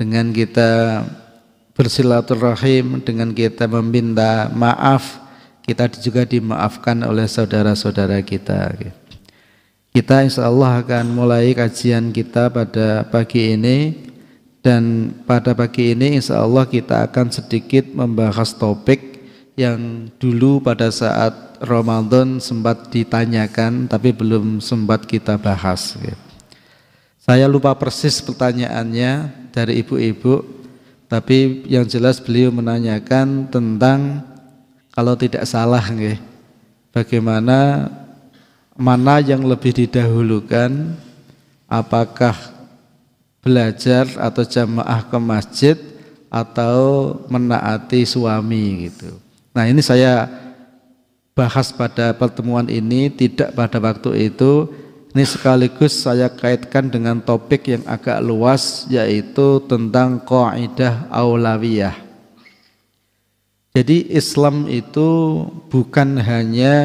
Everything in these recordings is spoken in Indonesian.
dengan kita bersilaturahim, dengan kita meminta maaf, kita juga dimaafkan oleh saudara-saudara kita. Kita insya Allah akan mulai kajian kita pada pagi ini, dan pada pagi ini insya Allah kita akan sedikit membahas topik yang dulu pada saat Ramadan sempat ditanyakan tapi belum sempat kita bahas. Saya lupa persis pertanyaannya dari ibu-ibu, tapi yang jelas beliau menanyakan tentang, kalau tidak salah, bagaimana, mana yang lebih didahulukan, apakah belajar atau jamaah ke masjid atau menaati suami gitu. Nah, ini saya bahas pada pertemuan ini, tidak pada waktu itu. Ini sekaligus saya kaitkan dengan topik yang agak luas, yaitu tentang qaidah aulawiyah. Jadi Islam itu bukan hanya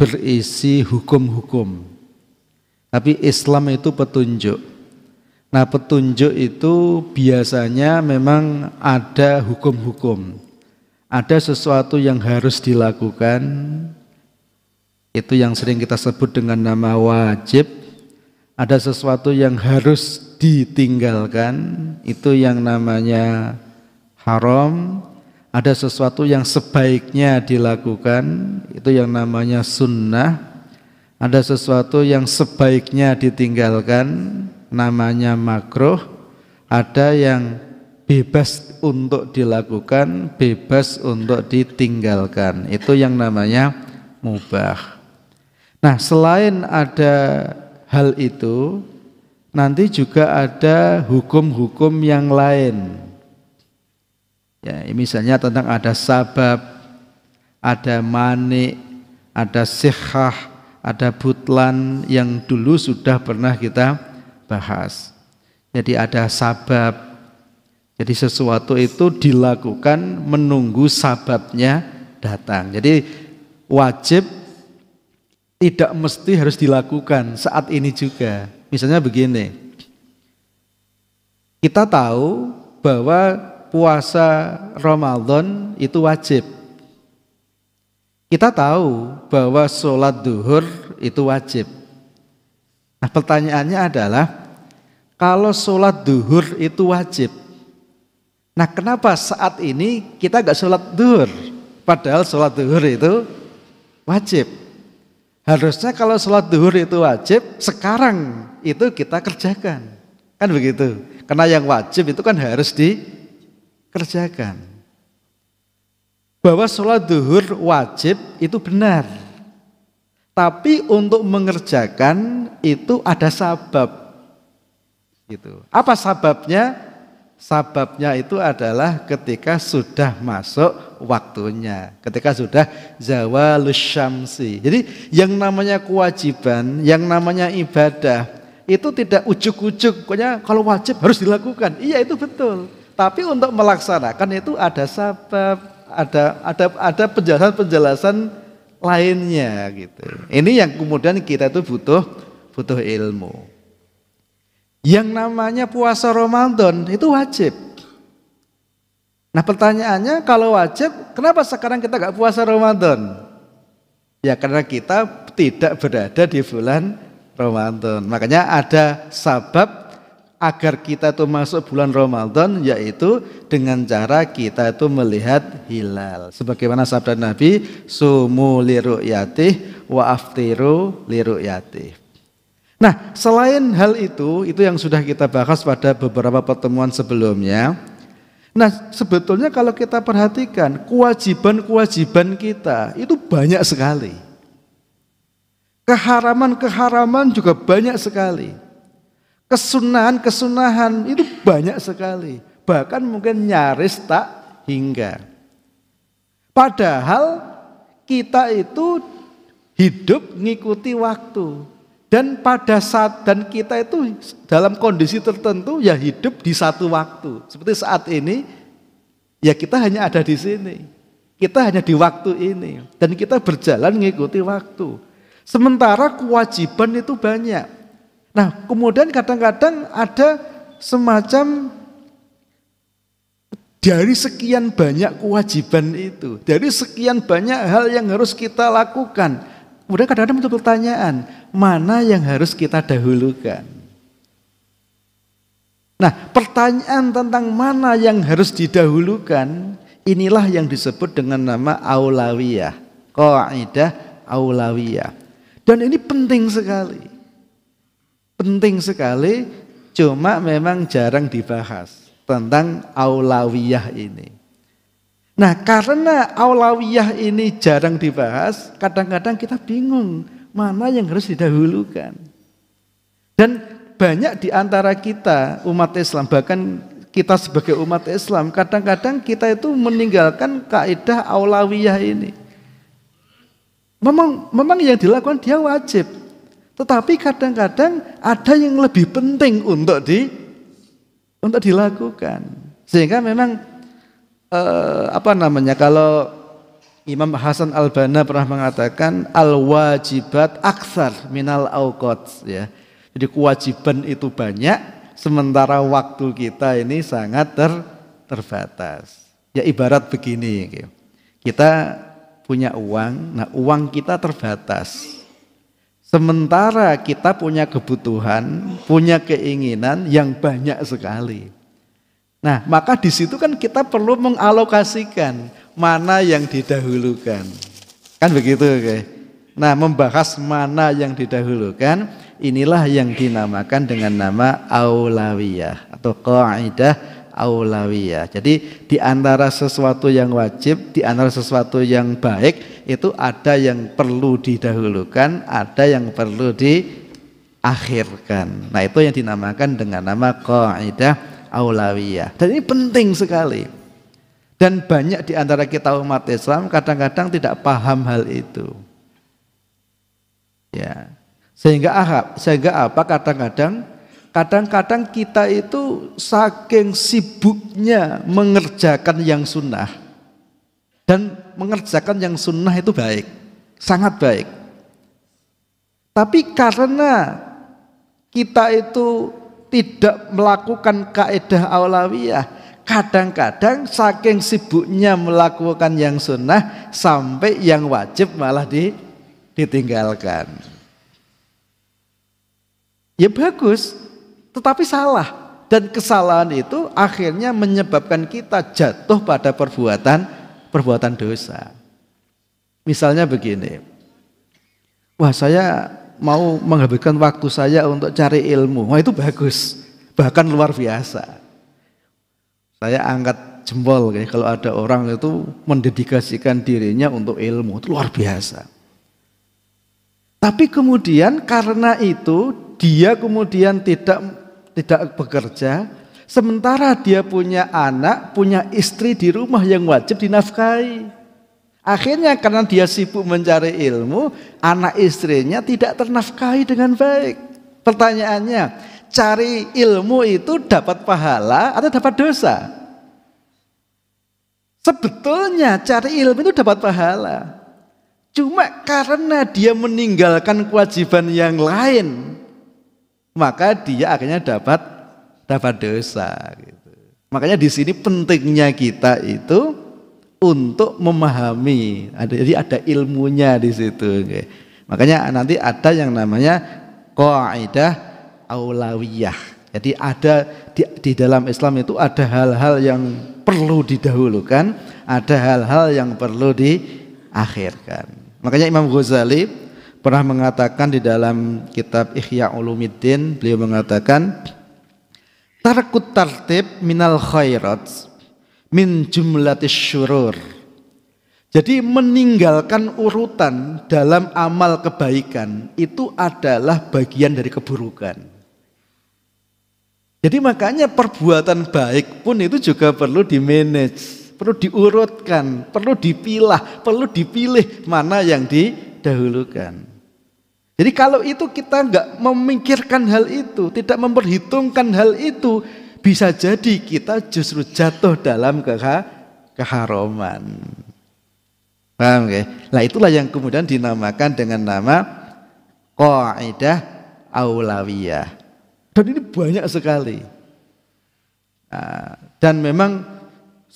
berisi hukum-hukum, tapi Islam itu petunjuk. Nah, petunjuk itu biasanya memang ada hukum-hukum, ada sesuatu yang harus dilakukan, itu yang sering kita sebut dengan nama wajib. Ada sesuatu yang harus ditinggalkan, itu yang namanya haram. Ada sesuatu yang sebaiknya dilakukan, itu yang namanya sunnah. Ada sesuatu yang sebaiknya ditinggalkan, namanya makruh. Ada yang bebas untuk dilakukan, bebas untuk ditinggalkan, itu yang namanya mubah. Nah, selain ada hal itu, nanti juga ada hukum-hukum yang lain. Ya, misalnya tentang ada sabab, ada mani, ada sihah, ada butlan yang dulu sudah pernah kita bahas. Jadi ada sabab. Jadi sesuatu itu dilakukan menunggu sababnya datang. Jadi wajib tidak mesti harus dilakukan saat ini juga. Misalnya begini, kita tahu bahwa puasa Ramadan itu wajib. Kita tahu bahwa sholat duhur itu wajib. Nah, pertanyaannya adalah, kalau sholat duhur itu wajib, nah kenapa saat ini kita gak sholat duhur? Padahal sholat duhur itu wajib. Harusnya kalau sholat duhur itu wajib, sekarang itu kita kerjakan. Kan begitu. Karena yang wajib itu kan harus dikerjakan. Bahwa sholat duhur wajib itu benar. Tapi untuk mengerjakan itu ada sabab. Gitu. Apa sababnya? Sababnya itu adalah ketika sudah masuk waktunya, ketika sudah zawalus syamsi. Jadi yang namanya kewajiban, yang namanya ibadah itu tidak ujuk-ujuk, pokoknya kalau wajib harus dilakukan. Iya, itu betul. Tapi untuk melaksanakan itu ada sabab, ada penjelasan-penjelasan lainnya gitu. Ini yang kemudian kita itu butuh ilmu. Yang namanya puasa Ramadan itu wajib. Nah, pertanyaannya, kalau wajib, kenapa sekarang kita gak puasa Ramadan? Ya karena kita tidak berada di bulan Ramadan. Makanya ada sabab agar kita itu masuk bulan Ramadan, yaitu dengan cara kita itu melihat hilal. Sebagaimana sabda Nabi, sumu liru'yatih wa aftiru liru'yatih. Nah, selain hal itu yang sudah kita bahas pada beberapa pertemuan sebelumnya. Nah, sebetulnya kalau kita perhatikan, kewajiban-kewajiban kita itu banyak sekali. Keharaman-keharaman juga banyak sekali. Kesunahan-kesunahan itu banyak sekali. Bahkan mungkin nyaris tak hingga. Padahal kita itu hidup ngikuti waktu. Dan pada saat, dan kita itu dalam kondisi tertentu ya hidup di satu waktu. Seperti saat ini, ya kita hanya ada di sini. Kita hanya di waktu ini. Dan kita berjalan mengikuti waktu. Sementara kewajiban itu banyak. Nah, kemudian kadang-kadang ada semacam Dari sekian banyak kewajiban itu, dari sekian banyak hal yang harus kita lakukan, kemudian kadang-kadang muncul pertanyaan, mana yang harus kita dahulukan? Nah, pertanyaan tentang mana yang harus didahulukan, inilah yang disebut dengan nama aulawiyah, qaidah aulawiyah. Dan ini penting sekali. Penting sekali, cuma memang jarang dibahas tentang aulawiyah ini. Nah, karena aulawiyah ini jarang dibahas, kadang-kadang kita bingung mana yang harus didahulukan. Dan banyak di antara kita umat Islam, bahkan kita sebagai umat Islam, kadang-kadang kita itu meninggalkan kaidah aulawiyah ini. Memang yang dilakukan dia wajib, tetapi kadang-kadang ada yang lebih penting untuk dilakukan. Sehingga memang kalau Imam Hasan Al-Banna pernah mengatakan al-wajibat aktsar minal auqat, ya. Jadi kewajiban itu banyak, sementara waktu kita ini sangat terbatas. Ya ibarat begini, kita punya uang, nah uang kita terbatas. Sementara kita punya kebutuhan, punya keinginan yang banyak sekali. Nah, maka di situ kan kita perlu mengalokasikan mana yang didahulukan. Kan begitu, oke? Nah, membahas mana yang didahulukan, inilah yang dinamakan dengan nama aulawiyah atau qaidah aulawiyah. Jadi di antara sesuatu yang wajib, di antara sesuatu yang baik, itu ada yang perlu didahulukan, ada yang perlu diakhirkan. Nah, itu yang dinamakan dengan nama qaidah aulawiyah. Dan ini penting sekali. Dan banyak di antara kita umat Islam kadang-kadang tidak paham hal itu. Ya. Sehingga apa? Kadang-kadang kita itu saking sibuknya mengerjakan yang sunnah, dan mengerjakan yang sunnah itu baik, sangat baik. Tapi karena kita itu tidak melakukan kaidah aulawiyah, kadang-kadang saking sibuknya melakukan yang sunnah sampai yang wajib malah ditinggalkan. Ya bagus, tetapi salah, dan kesalahan itu akhirnya menyebabkan kita jatuh pada perbuatan dosa. Misalnya begini, wah saya mau menghabiskan waktu saya untuk cari ilmu, wah itu bagus, bahkan luar biasa. Saya angkat jempol kalau ada orang itu mendedikasikan dirinya untuk ilmu, itu luar biasa. Tapi kemudian karena itu dia kemudian tidak bekerja, sementara dia punya anak, punya istri di rumah yang wajib dinafkahi. Akhirnya karena dia sibuk mencari ilmu, anak istrinya tidak ternafkahi dengan baik. Pertanyaannya, cari ilmu itu dapat pahala atau dapat dosa? Sebetulnya cari ilmu itu dapat pahala. Cuma karena dia meninggalkan kewajiban yang lain, maka dia akhirnya dapat dosa. Gitu. Makanya di sini pentingnya kita itu untuk memahami. Jadi ada ilmunya di situ. Makanya nanti ada yang namanya qaidah aulawiyah. Jadi ada di dalam Islam itu ada hal-hal yang perlu didahulukan, ada hal-hal yang perlu diakhirkan. Makanya Imam Ghazali pernah mengatakan di dalam kitab Ihya Ulumuddin, beliau mengatakan tarkut tartib minal khairat min jumlatis syurur. Jadi meninggalkan urutan dalam amal kebaikan itu adalah bagian dari keburukan. Jadi makanya perbuatan baik pun itu juga perlu dimanage, perlu diurutkan, perlu dipilah, perlu dipilih mana yang didahulukan. Jadi kalau itu kita enggak memikirkan hal itu, tidak memperhitungkan hal itu, bisa jadi kita justru jatuh dalam keharaman. Paham ya? Nah itulah yang kemudian dinamakan dengan nama qaidah aulawiyah. Dan ini banyak sekali. Nah, dan memang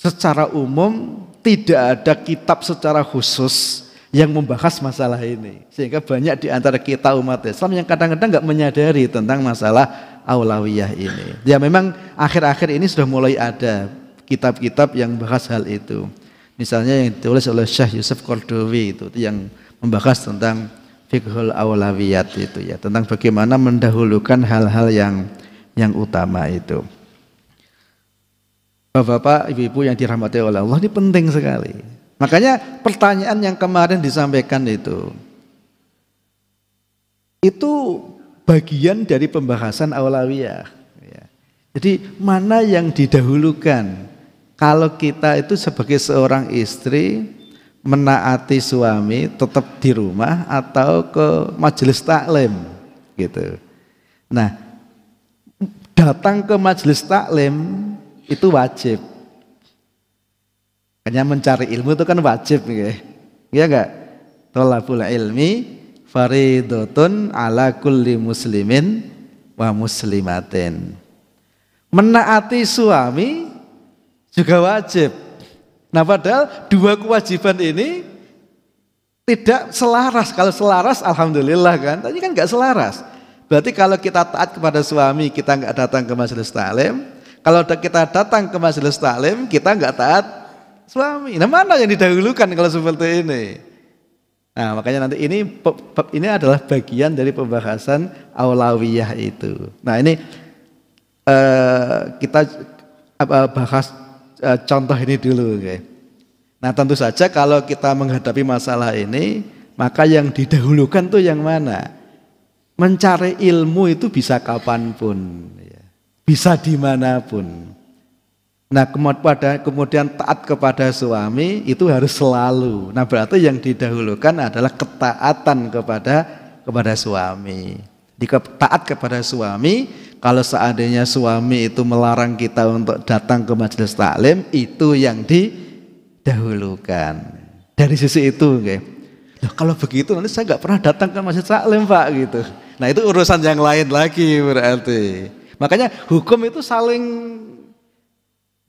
secara umum tidak ada kitab secara khusus yang membahas masalah ini. Sehingga banyak di antara kita umat Islam yang kadang-kadang nggak menyadari tentang masalah aulawiyah ini. Ya memang akhir-akhir ini sudah mulai ada kitab-kitab yang bahas hal itu. Misalnya yang ditulis oleh Syekh Yusuf Qaradawi itu yang membahas tentang fiqhul aulawiyat itu ya, tentang bagaimana mendahulukan hal-hal yang utama itu. Bapak-bapak, ibu-ibu yang dirahmati oleh Allah, ini penting sekali. Makanya pertanyaan yang kemarin disampaikan itu bagian dari pembahasan aulawiyah. Jadi mana yang didahulukan? Kalau kita itu sebagai seorang istri menaati suami tetap di rumah atau ke majelis taklim gitu. Nah, datang ke majelis taklim itu wajib. Hanya mencari ilmu itu kan wajib ya. Iya enggak? Thalabul ilmi faridatun ala kulli muslimin wa muslimatin. Menaati suami juga wajib. Nah, padahal dua kewajiban ini tidak selaras. Kalau selaras alhamdulillah kan. Tapi kan enggak selaras. Berarti kalau kita taat kepada suami, kita enggak datang ke majelis taklim. Kalau kita datang ke majelis taklim, kita enggak taat suami. Nah, mana yang didahulukan kalau seperti ini? Nah, makanya nanti ini adalah bagian dari pembahasan aulawiyah itu. Nah, ini kita bahas contoh ini dulu. Okay. Nah, tentu saja kalau kita menghadapi masalah ini, maka yang didahulukan tuh yang mana? Mencari ilmu itu bisa kapanpun. Bisa dimanapun. Nah, kemudian taat kepada suami itu harus selalu. Nah, berarti yang didahulukan adalah ketaatan kepada suami. Taat kepada suami, kalau seandainya suami itu melarang kita untuk datang ke majelis taklim, itu yang didahulukan. Dari sisi itu, okay. Loh, kalau begitu nanti saya nggak pernah datang ke majelis taklim, Pak, gitu. Nah, itu urusan yang lain lagi berarti. Makanya hukum itu saling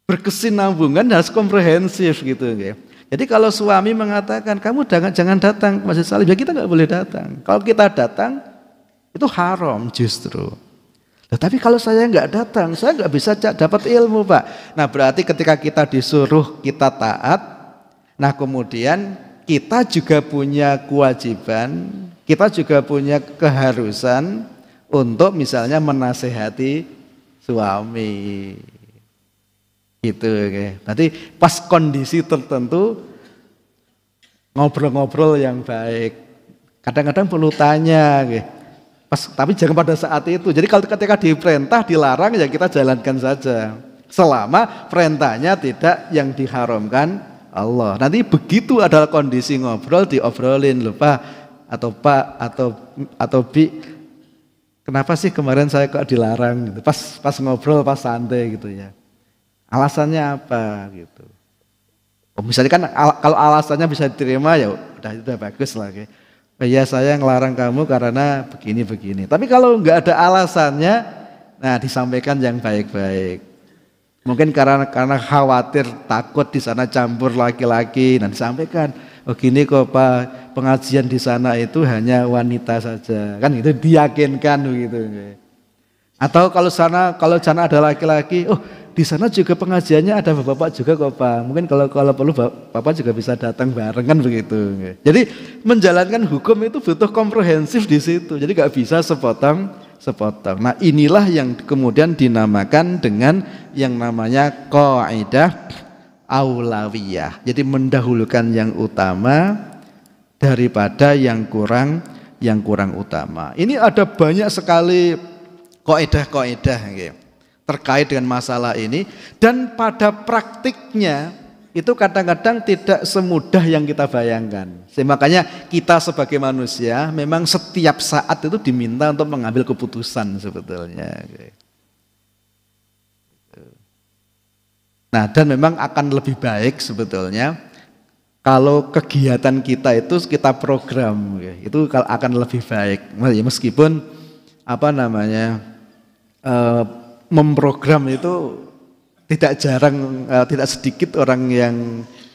berkesinambungan, harus komprehensif gitu. Jadi kalau suami mengatakan kamu jangan datang ke majelis taklim, ya kita nggak boleh datang. Kalau kita datang itu haram justru. Tapi kalau saya nggak datang, saya nggak bisa dapat ilmu, Pak. Nah, berarti ketika kita disuruh kita taat, nah kemudian kita juga punya kewajiban, kita juga punya keharusan untuk misalnya menasehati suami. Gitu, okay. Nanti pas kondisi tertentu ngobrol-ngobrol yang baik. Kadang-kadang perlu tanya, okay. Tapi jangan pada saat itu. Jadi kalau ketika diperintah, dilarang ya kita jalankan saja. Selama perintahnya tidak yang diharamkan Allah. Nanti begitu adalah kondisi ngobrol, diobrolin, lupa atau Pak atau Bi, kenapa sih kemarin saya kok dilarang? Gitu. Pas ngobrol, pas santai gitu ya. Alasannya apa gitu. Misalnya kan kalau alasannya bisa diterima ya udah bagus lah. Okay. Ya saya ngelarang kamu karena begini. Tapi kalau nggak ada alasannya, nah disampaikan yang baik-baik. Mungkin karena khawatir takut di sana campur laki-laki, nah disampaikan. Oh gini kok Pak, pengajian di sana itu hanya wanita saja, kan itu diyakinkan begitu. Atau kalau sana ada laki-laki, oh di sana juga pengajiannya ada bapak juga kok Pak. Mungkin kalau perlu bapak juga bisa datang bareng kan begitu. Jadi menjalankan hukum itu butuh komprehensif di situ. Jadi nggak bisa sepotong. Nah, inilah yang kemudian dinamakan dengan yang namanya qaidah aulawiyah. Jadi mendahulukan yang utama daripada yang kurang utama. Ini ada banyak sekali kaidah-kaidah gitu terkait dengan masalah ini, dan pada praktiknya itu kadang-kadang tidak semudah yang kita bayangkan. Makanya kita sebagai manusia memang setiap saat itu diminta untuk mengambil keputusan sebetulnya. Nah, dan memang akan lebih baik sebetulnya kalau kegiatan kita itu kita program, itu akan lebih baik. Meskipun memprogram itu Tidak jarang, tidak sedikit orang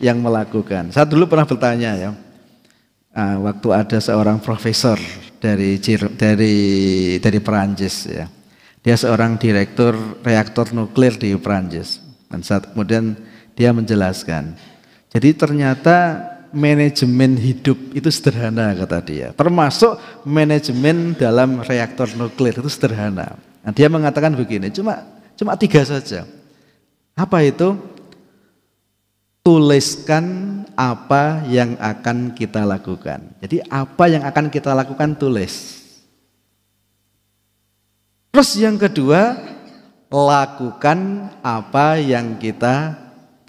yang melakukan. Saya dulu pernah bertanya ya, waktu ada seorang profesor dari Perancis ya, dia seorang direktur reaktor nuklir di Perancis. Dan kemudian dia menjelaskan, jadi ternyata manajemen hidup itu sederhana kata dia, termasuk manajemen dalam reaktor nuklir itu sederhana. Nah, dia mengatakan begini, cuma 3 saja. Apa itu? Tuliskan apa yang akan kita lakukan. Jadi apa yang akan kita lakukan tulis. Terus yang kedua, lakukan apa yang kita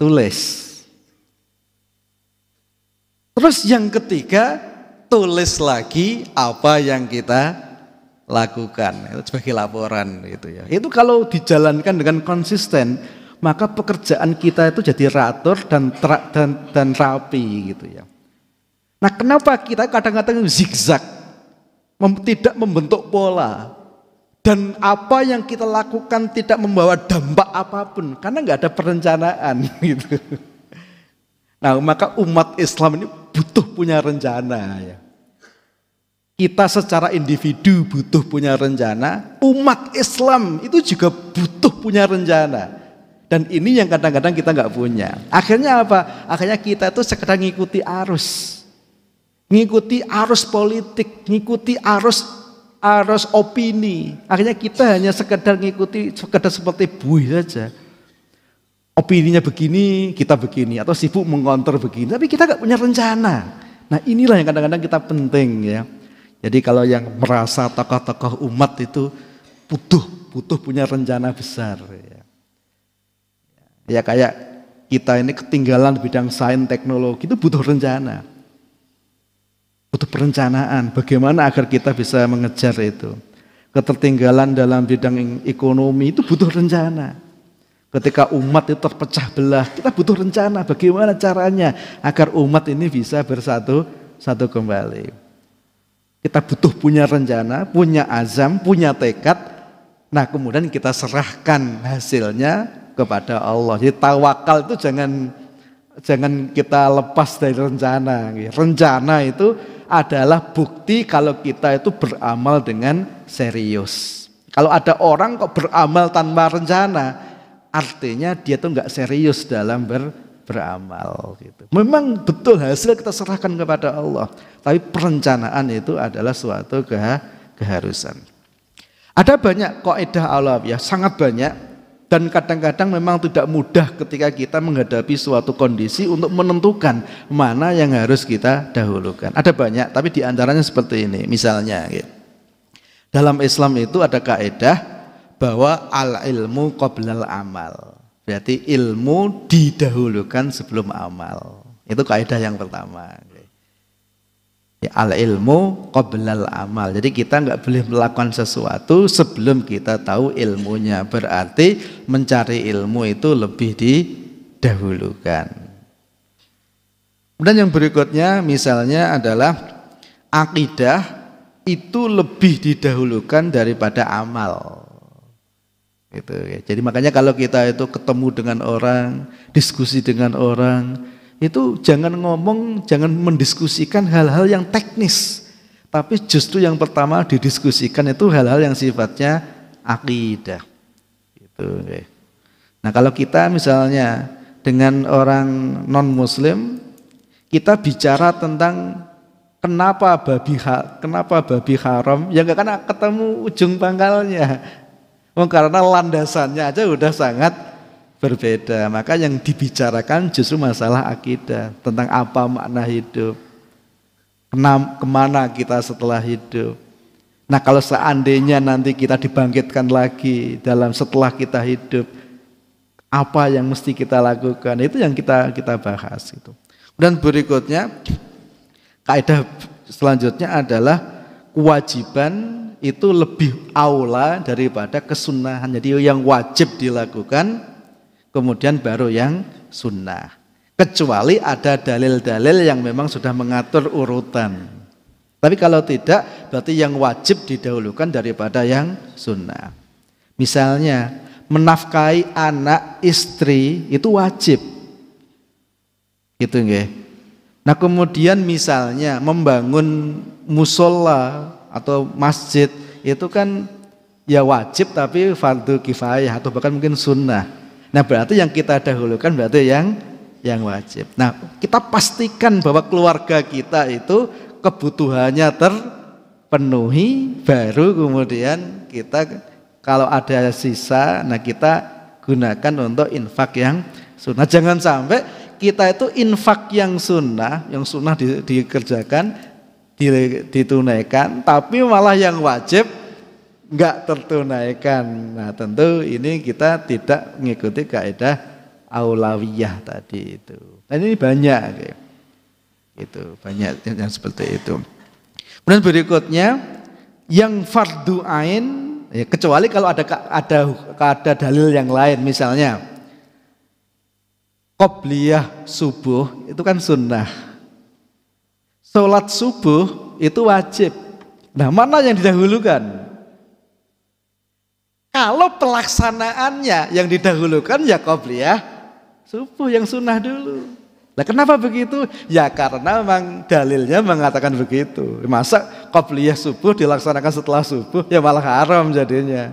tulis. Terus yang ketiga, tulis lagi apa yang kita lakukan. Itu sebagai laporan gitu ya. Itu kalau dijalankan dengan konsisten, maka pekerjaan kita itu jadi teratur dan rapi gitu ya. Nah, kenapa kita kadang-kadang zigzag, tidak membentuk pola, dan apa yang kita lakukan tidak membawa dampak apapun karena nggak ada perencanaan gitu. Nah, maka umat Islam ini butuh punya rencana ya. Kita secara individu butuh punya rencana, umat Islam itu juga butuh punya rencana. Dan ini yang kadang-kadang kita nggak punya. Akhirnya apa? Akhirnya kita itu sekedar ngikuti arus. Ngikuti arus politik, ngikuti arus opini. Akhirnya kita hanya sekedar seperti buih saja. Opininya begini, kita begini, atau sibuk mengontrol begini, tapi kita nggak punya rencana. Nah, inilah yang kadang-kadang kita penting ya. Jadi kalau yang merasa tokoh-tokoh umat itu butuh punya rencana besar ya. Ya kayak kita ini ketinggalan di bidang sains teknologi itu butuh rencana. Butuh perencanaan bagaimana agar kita bisa mengejar itu. Ketertinggalan dalam bidang ekonomi itu butuh rencana. Ketika umat itu terpecah belah, kita butuh rencana bagaimana caranya agar umat ini bisa bersatu kembali. Kita butuh punya rencana, punya azam, punya tekad. Nah, kemudian kita serahkan hasilnya kepada Allah. Jadi tawakal itu jangan kita lepas dari rencana. Rencana itu adalah bukti kalau kita itu beramal dengan serius. Kalau ada orang kok beramal tanpa rencana, artinya dia tuh nggak serius dalam beramal gitu. Memang betul hasil kita serahkan kepada Allah, tapi perencanaan itu adalah suatu keharusan. Ada banyak kaidah alawiyah, sangat banyak, dan kadang-kadang memang tidak mudah ketika kita menghadapi suatu kondisi untuk menentukan mana yang harus kita dahulukan. Ada banyak, tapi diantaranya seperti ini. Misalnya, gitu. Dalam Islam itu ada kaidah bahwa al-ilmu qoblal amal. Berarti ilmu didahulukan sebelum amal. Itu kaidah yang pertama. Ya, al-ilmu qoblal amal. Jadi kita nggak boleh melakukan sesuatu sebelum kita tahu ilmunya. Berarti mencari ilmu itu lebih didahulukan. Kemudian yang berikutnya misalnya adalah akidah itu lebih didahulukan daripada amal. Gitu ya. Jadi makanya kalau kita itu ketemu dengan orang, diskusi dengan orang, itu jangan mendiskusikan hal-hal yang teknis, tapi justru yang pertama didiskusikan itu hal-hal yang sifatnya akidah. Gitu ya. Nah, kalau kita misalnya dengan orang non-muslim, kita bicara tentang kenapa babi haram, ya nggak akan ketemu ujung pangkalnya. Karena landasannya aja udah sangat berbeda. Maka yang dibicarakan justru masalah akidah, tentang apa makna hidup, kemana kita setelah hidup. Nah, kalau seandainya nanti kita dibangkitkan lagi setelah kita hidup, apa yang mesti kita lakukan, itu yang kita bahas gitu. Dan berikutnya kaidah selanjutnya adalah kewajiban itu lebih aula daripada kesunahan. Jadi yang wajib dilakukan, kemudian baru yang sunnah. Kecuali ada dalil-dalil yang memang sudah mengatur urutan. Tapi kalau tidak, berarti yang wajib didahulukan daripada yang sunnah. Misalnya, menafkahi anak istri itu wajib. Gitu nggih. Nah, kemudian misalnya membangun musola atau masjid itu kan ya wajib tapi fardu kifayah atau bahkan mungkin sunnah. Nah, berarti yang kita dahulukan berarti yang wajib. Nah, kita pastikan bahwa keluarga kita itu kebutuhannya terpenuhi, baru kemudian kita kalau ada sisa, nah kita gunakan untuk infak yang sunnah. Jangan sampai kita itu infak yang sunnah dikerjakan, ditunaikan, tapi malah yang wajib enggak tertunaikan. Nah, tentu ini kita tidak mengikuti kaidah aulawiyah tadi itu. Dan ini banyak gitu. Banyak yang seperti itu. Kemudian berikutnya yang fardu ain, ya, kecuali kalau ada dalil yang lain, misalnya qobliyah subuh itu kan sunnah. Sholat subuh itu wajib. Nah, mana yang didahulukan? Kalau pelaksanaannya yang didahulukan ya qobliyah subuh yang sunnah dulu. Nah, kenapa begitu? Ya karena memang dalilnya mengatakan begitu. Masa qobliyah subuh dilaksanakan setelah subuh ya malah haram jadinya.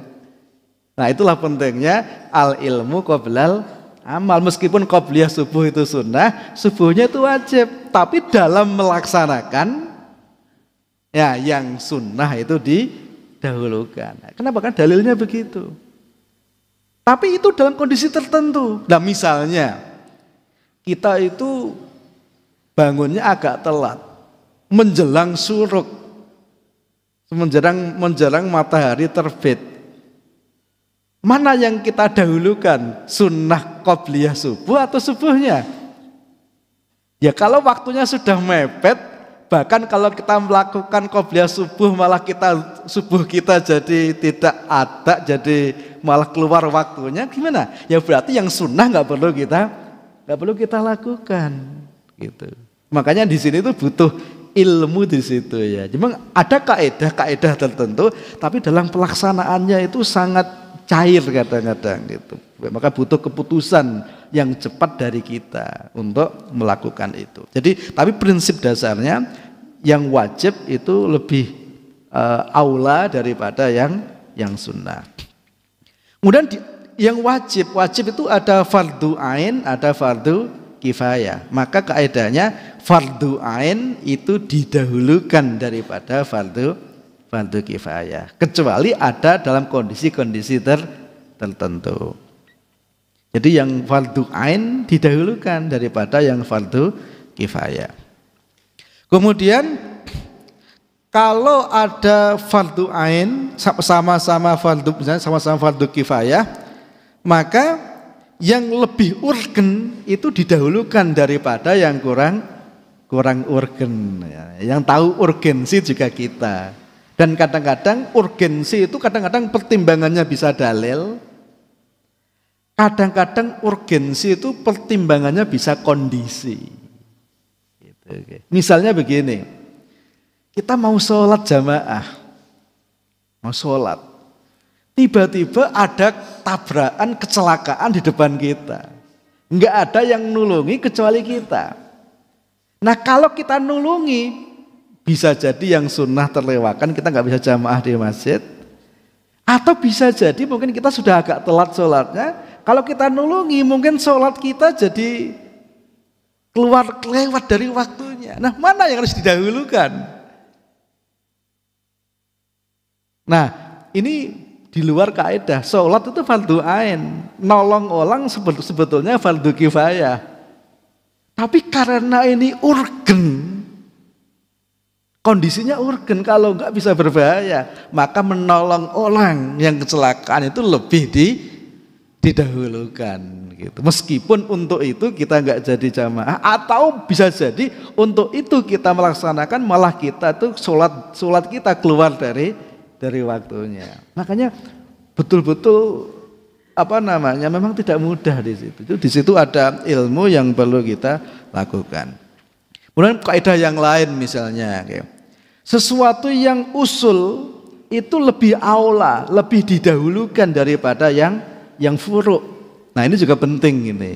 Nah, itulah pentingnya al ilmu qoblal amal. Meskipun qobliyah subuh itu sunnah, subuhnya itu wajib. Tapi dalam melaksanakan ya yang sunnah itu didahulukan. Kenapa? Kan dalilnya begitu. Tapi itu dalam kondisi tertentu. Nah, misalnya kita itu bangunnya agak telat, menjelang syuruk, menjelang matahari terbit. Mana yang kita dahulukan? Sunnah qobliyah subuh atau subuhnya? Ya kalau waktunya sudah mepet, bahkan kalau kita melakukan qobliyah subuh malah subuh kita jadi tidak ada, jadi malah keluar waktunya, gimana? Ya berarti yang sunnah nggak perlu kita lakukan, gitu. Makanya di sini tuh butuh ilmu di situ ya. Memang ada kaidah tertentu, tapi dalam pelaksanaannya itu sangat cair kadang-kadang gitu. Maka butuh keputusan yang cepat dari kita untuk melakukan itu. Jadi, tapi prinsip dasarnya yang wajib itu lebih aula daripada yang sunnah. Kemudian yang wajib itu ada fardu ain, ada fardu kifayah. Maka kaidahnya fardu ain itu didahulukan daripada fardu kifayah. Kecuali ada dalam kondisi-kondisi tertentu. Jadi yang fardu ain didahulukan daripada yang fardu kifayah. Kemudian kalau ada fardu ain sama-sama fardu kifayah, maka yang lebih urgen itu didahulukan daripada yang kurang urgen. Yang tahu urgensi juga kita. Dan kadang-kadang urgensi itu kadang-kadang pertimbangannya bisa dalil. Kadang-kadang urgensi itu pertimbangannya bisa kondisi. Gitu, okay. Misalnya begini, kita mau sholat jamaah, tiba-tiba ada tabrakan, kecelakaan di depan kita. Enggak ada yang nulungi kecuali kita. Nah, kalau kita nulungi, bisa jadi yang sunnah terlewatkan, kita nggak bisa jamaah di masjid. Atau bisa jadi mungkin kita sudah agak telat sholatnya. Kalau kita nulungi, mungkin sholat kita jadi lewat dari waktunya. Nah, mana yang harus didahulukan? Nah, ini di luar kaidah. Sholat itu fardu ain, nolong orang sebetulnya fardu kifayah. Tapi karena ini urgen, kondisinya urgen, kalau enggak bisa berbahaya, maka menolong orang yang kecelakaan itu lebih didahulukan gitu. Meskipun untuk itu kita enggak jadi jamaah, atau bisa jadi untuk itu kita melaksanakan malah kita tuh sholat kita keluar dari waktunya. Makanya betul-betul memang tidak mudah di situ. Di situ ada ilmu yang perlu kita lakukan. Kemudian kaidah yang lain misalnya, sesuatu yang usul itu lebih aula, lebih didahulukan daripada yang yang furu'. Nah ini juga penting ini.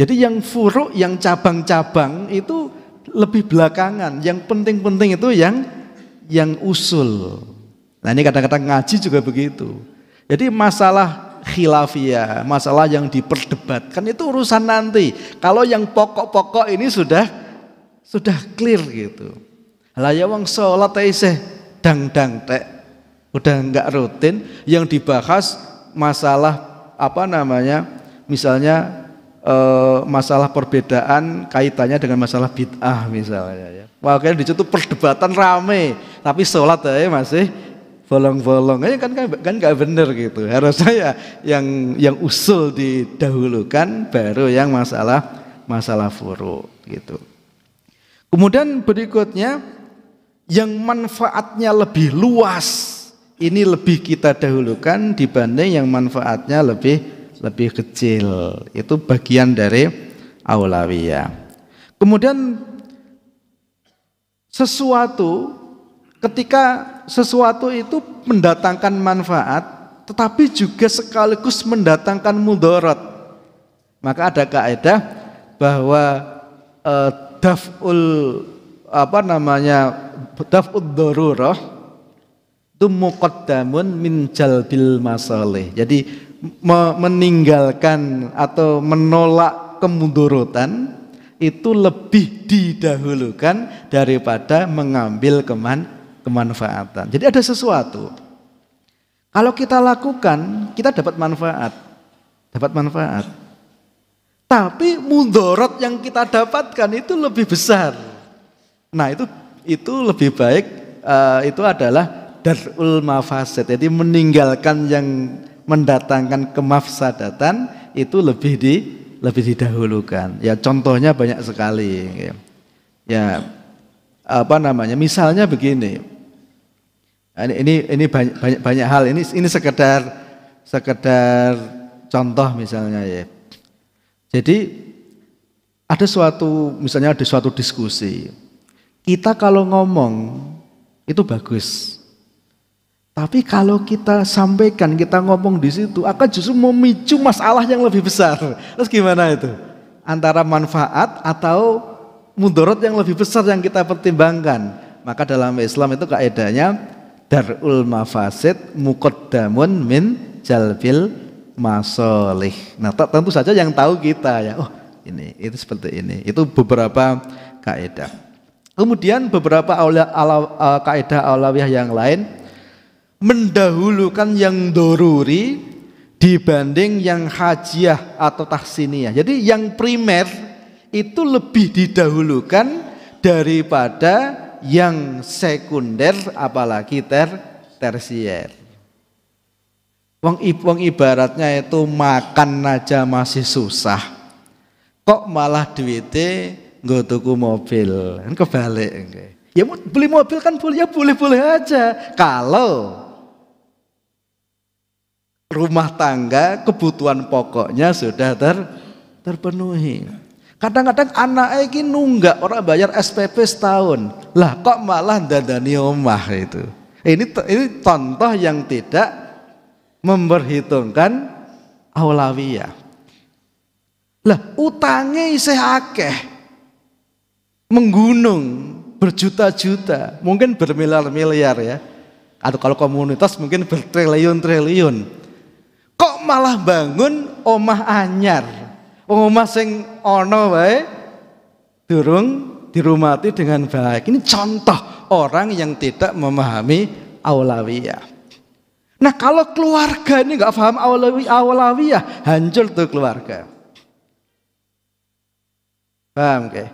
Jadi yang furu', yang cabang-cabang itu lebih belakangan. Yang penting-penting itu yang usul. Nah ini kadang-kadang ngaji juga begitu. Jadi masalah khilafiyah, masalah yang diperdebatkan itu urusan nanti. Kalau yang pokok-pokok ini sudah clear gitu. Lah ya wong salat isih dang-dang tek, udah enggak rutin. Yang dibahas masalah misalnya masalah perbedaan kaitannya dengan masalah bid'ah misalnya ya. Makanya di situ perdebatan rame, tapi sholat aja masih bolong-bolong. Kan nggak bener gitu. Harusnya ya yang usul didahulukan, baru yang masalah furu gitu. Kemudian berikutnya yang manfaatnya lebih luas, ini lebih kita dahulukan dibanding yang manfaatnya lebih kecil. Itu bagian dari aulawiyah. Kemudian ketika sesuatu itu mendatangkan manfaat, tetapi juga sekaligus mendatangkan mudarat, maka ada kaidah bahwa daf'ud darurah itu muqaddamun min jalbil masalih. Jadi meninggalkan atau menolak kemudorotan itu lebih didahulukan daripada mengambil kemanfaatan. Jadi ada sesuatu, kalau kita lakukan kita dapat manfaat, tapi mudarat yang kita dapatkan itu lebih besar. Nah itu lebih baik, itu adalah darul mafasid. Jadi meninggalkan yang mendatangkan kemafsadatan itu lebih didahulukan. Ya contohnya banyak sekali. Ya misalnya begini. Ini banyak hal. Ini sekedar contoh misalnya ya. Jadi misalnya ada suatu diskusi. Kita kalau ngomong itu bagus. Tapi kalau kita sampaikan, kita ngomong di situ akan justru memicu masalah yang lebih besar. Terus gimana itu? Antara manfaat atau mudarat yang lebih besar yang kita pertimbangkan. Maka dalam Islam itu kaidahnya darul mafasid muqaddamun min jalbil masolih. Nah tentu saja yang tahu kita ya. Oh itu seperti ini. Itu beberapa kaidah. Kemudian beberapa kaidah aulawiyah yang lain mendahulukan yang doruri dibanding yang hajiah atau tahsiniyah. Jadi yang primer itu lebih didahulukan daripada yang sekunder, apalagi tersier. Wong ibaratnya itu makan aja masih susah, kok malah duitnya nggo tuku mobil. Kan kebalik. Ya beli mobil kan boleh aja kalau rumah tangga kebutuhan pokoknya sudah terpenuhi. Kadang-kadang anak ini nunggak orang bayar SPP setahun, lah kok malah dandani omah itu. Ini contoh yang tidak memperhitungkan aulawiyah. Lah utangnya isih akeh, menggunung berjuta-juta, mungkin bermiliar-miliar ya. Atau kalau komunitas mungkin bertriliun-triliun. Kok malah bangun omah anyar, omah sing ono wae durung dirumati dengan baik. Ini contoh orang yang tidak memahami aulawiyah. Nah kalau keluarga ini nggak paham aulawiyah, hancur tuh keluarga. Paham ke?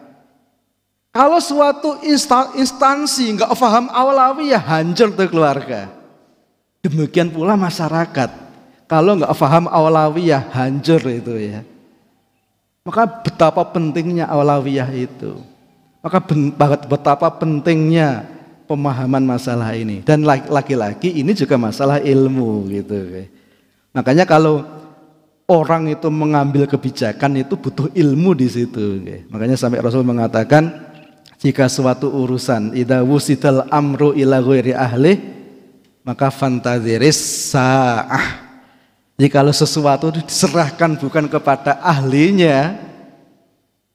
Kalau suatu instansi nggak paham aulawiyah, hancur tuh keluarga. Demikian pula masyarakat. Kalau nggak paham aulawiyah, hancur itu ya. Maka betapa pentingnya aulawiyah itu. Maka betapa pentingnya pemahaman masalah ini. Dan lagi-lagi ini juga masalah ilmu gitu. Makanya kalau orang itu mengambil kebijakan itu butuh ilmu di situ. Makanya sampai Rasul mengatakan, jika suatu urusan idza wusidal amru ila ghairi ahli, maka fantaziris sa'ah. Jadi kalau sesuatu diserahkan bukan kepada ahlinya,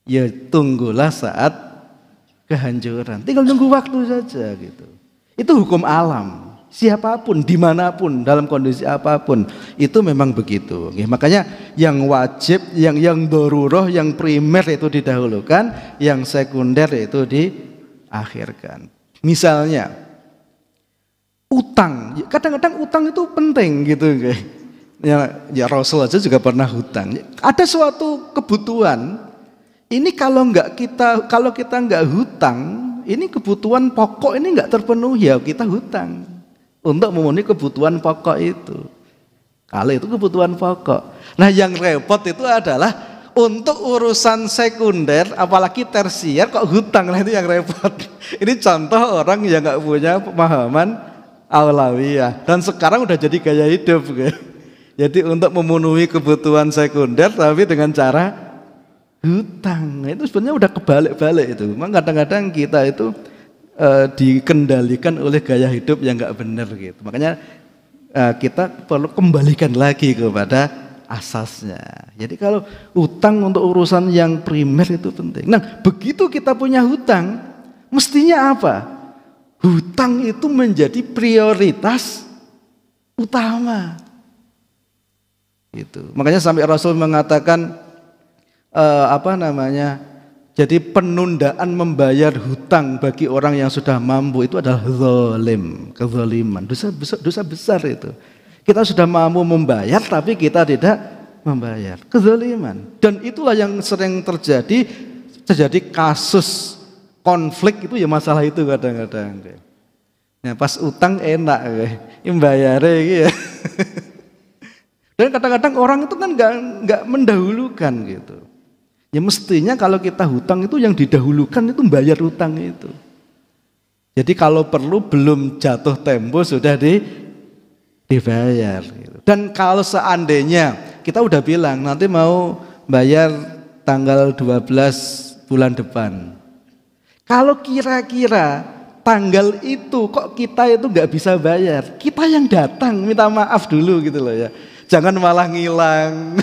ya tunggulah saat kehancuran. Tinggal nunggu waktu saja gitu. Itu hukum alam. Siapapun, dimanapun, dalam kondisi apapun, itu memang begitu. Makanya yang wajib, yang daruroh, yang primer itu didahulukan, yang sekunder itu diakhirkan. Misalnya utang, kadang-kadang utang itu penting gitu. Ya Rasul aja juga pernah hutang. Ada suatu kebutuhan, ini kalau kita nggak hutang, ini kebutuhan pokok ini nggak terpenuhi, ya kita hutang untuk memenuhi kebutuhan pokok itu. Kalau itu kebutuhan pokok. Nah yang repot itu adalah untuk urusan sekunder, apalagi tersier kok hutang, nah itu yang repot. Ini contoh orang yang nggak punya pemahaman aulawiyah dan sekarang udah jadi gaya hidup. Jadi untuk memenuhi kebutuhan sekunder tapi dengan cara hutang. Itu sebenarnya udah kebalik-balik itu. Memang kadang-kadang kita itu dikendalikan oleh gaya hidup yang nggak benar gitu. Makanya kita perlu kembalikan lagi kepada asasnya. Jadi kalau hutang untuk urusan yang primer itu penting. Nah begitu kita punya hutang, mestinya apa? Hutang itu menjadi prioritas utama. Gitu. Makanya sampai Rasul mengatakan jadi penundaan membayar hutang bagi orang yang sudah mampu itu adalah zalim, kezaliman, dosa besar itu. Kita sudah mampu membayar tapi kita tidak membayar, kezaliman. Dan itulah yang sering terjadi kasus konflik itu ya masalah itu kadang-kadang. Nah, pas utang enak membayarnya gitu. Dan kadang-kadang orang itu kan nggak mendahulukan gitu. Ya mestinya kalau kita hutang itu yang didahulukan itu bayar hutang itu. Jadi kalau perlu belum jatuh tempo sudah dibayar. Gitu. Dan kalau seandainya kita udah bilang nanti mau bayar tanggal 12 bulan depan. Kalau kira-kira tanggal itu kok kita itu nggak bisa bayar, kita yang datang minta maaf dulu gitu loh ya. Jangan malah ngilang.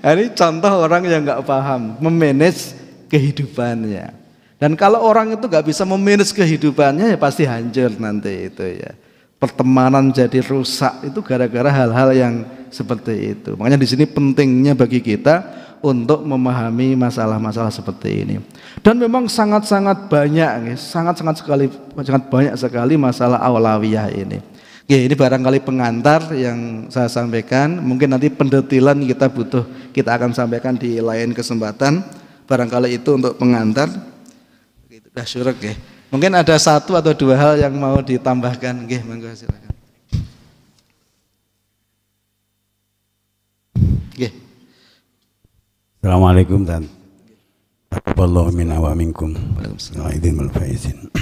Ini contoh orang yang nggak paham memanage kehidupannya. Dan kalau orang itu nggak bisa memanage kehidupannya ya pasti hancur nanti itu ya. Pertemanan jadi rusak itu gara-gara hal-hal yang seperti itu. Makanya di sini pentingnya bagi kita untuk memahami masalah-masalah seperti ini. Dan memang sangat-sangat banyak, sangat banyak sekali masalah aulawiyah ini. Oke, ini barangkali pengantar yang saya sampaikan. Mungkin nanti pendetilan kita akan sampaikan di lain kesempatan. Barangkali itu untuk pengantar. Itu dah syuruk ya. Mungkin ada satu atau dua hal yang mau ditambahkan. Oke, monggo silakan. Oke. Assalamualaikum dan taqabbalallahu minna wa minkum. Wa'idin wal faizin.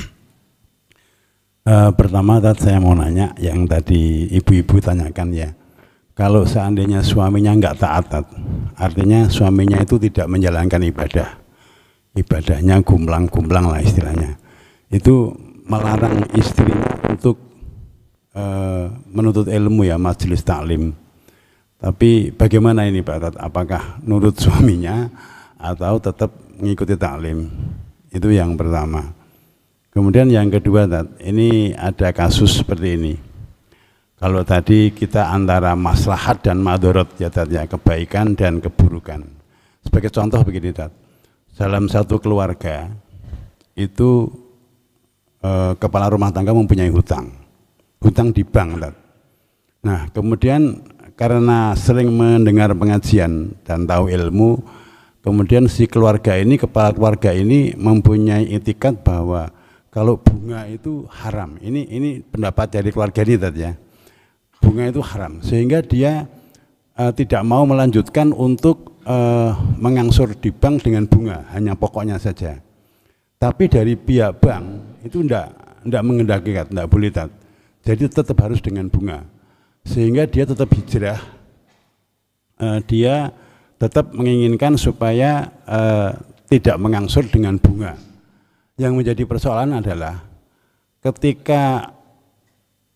Pertama saya mau nanya yang tadi ibu-ibu tanyakan ya, kalau seandainya suaminya nggak taat, artinya suaminya itu tidak menjalankan ibadahnya gumplang-gumplang lah istilahnya, itu melarang istrinya untuk menuntut ilmu ya, majelis taklim. Tapi bagaimana ini Pak Tat? Apakah nurut suaminya atau tetap mengikuti taklim? Itu yang pertama. Kemudian yang kedua, ini ada kasus seperti ini. Kalau tadi kita antara maslahat dan madorot ya, kebaikan dan keburukan. Sebagai contoh begini, dalam satu keluarga itu kepala rumah tangga mempunyai hutang di bank. Nah, kemudian karena sering mendengar pengajian dan tahu ilmu, kemudian si keluarga ini, kepala keluarga ini mempunyai itikat bahwa kalau bunga itu haram. Ini pendapat dari keluarga ini tadi ya. Bunga itu haram, sehingga dia tidak mau melanjutkan untuk mengangsur di bank dengan bunga, hanya pokoknya saja. Tapi dari pihak bank itu tidak mengendaki, tidak boleh. Jadi tetap harus dengan bunga. Sehingga dia tetap hijrah, dia tetap menginginkan supaya tidak mengangsur dengan bunga. Yang menjadi persoalan adalah ketika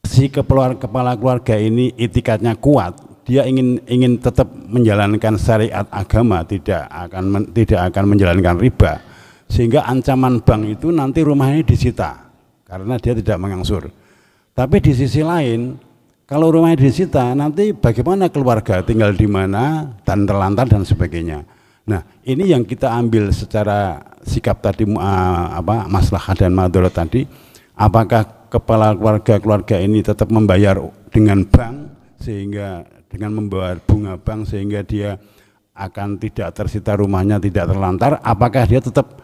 si kepala keluarga ini itikadnya kuat, dia ingin tetap menjalankan syariat agama, tidak akan menjalankan riba, sehingga ancaman bank itu nanti rumahnya disita karena dia tidak mengangsur. Tapi di sisi lain, kalau rumahnya disita, nanti bagaimana keluarga tinggal di mana dan terlantar dan sebagainya. Nah, ini yang kita ambil secara sikap tadi, maslahah dan madharat tadi. Apakah kepala keluarga ini tetap membayar dengan bank, sehingga dengan membawa bunga bank sehingga dia akan tidak tersita rumahnya, tidak terlantar? Apakah dia tetap